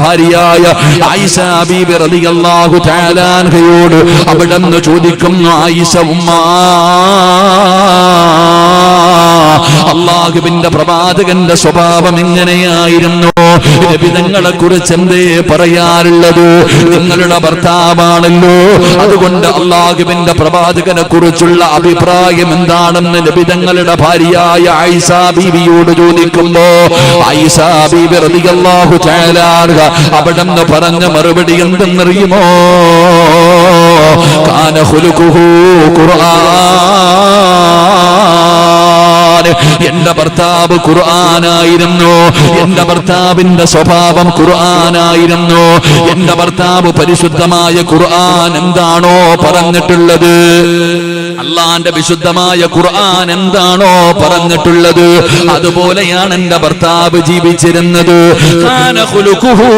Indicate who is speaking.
Speaker 1: ഭാര്യയായ ആയിഷ ബീബി റളിയല്ലാഹു തആല അൻഹയോട് അവിടുന്ന് ചോദിക്കുന്നു, ആയിഷ ഉമ്മ, അല്ലാഹുവിന്റെ പ്രവാചകന്റെ സ്വഭാവം എങ്ങനെയായിരുന്നു? നബി തങ്ങളെ കുറിച്ച് എന്തേ പറയാറുള്ളത്? നിങ്ങളുടെ ഭർത്താവാണല്ലോ, അതുകൊണ്ട് അല്ലാഹുവിന്റെ പ്രവാചകനെ കുറിച്ചുള്ള അഭിപ്രായം എന്താണെന്ന് നബി തങ്ങളുടെ ഭാര്യയായ ആയിഷ ബീവിയോട് ചോദിക്കുമ്പോ ആയിഷ ബീബി റളിയല്ലാഹു തആല അവിടുന്ന് പറഞ്ഞ മറുപടി എന്തെന്നറിയുമോ? കാന ഖുലുഖുഹു ഖുർആൻ. എന്റെ ഭർത്താവ് ഖുർആനായിരുന്നു. എന്റെ ഭർത്താവിന്റെ സ്വഭാവം ഖുർആനായിരുന്നു. എന്റെ ഭർത്താവ് പരിശുദ്ധമായ ഖുർആൻ എന്താണോ പറഞ്ഞിട്ടുള്ളത്, അള്ളാന്റെ വിശുദ്ധമായ ഖുർആൻ എന്താണോ പറഞ്ഞിട്ടുള്ളത്, അതുപോലെയാണ് എന്റെ ഭർത്താവ് ജീവിച്ചിരുന്നത്. കാന ഖുലുഖുഹു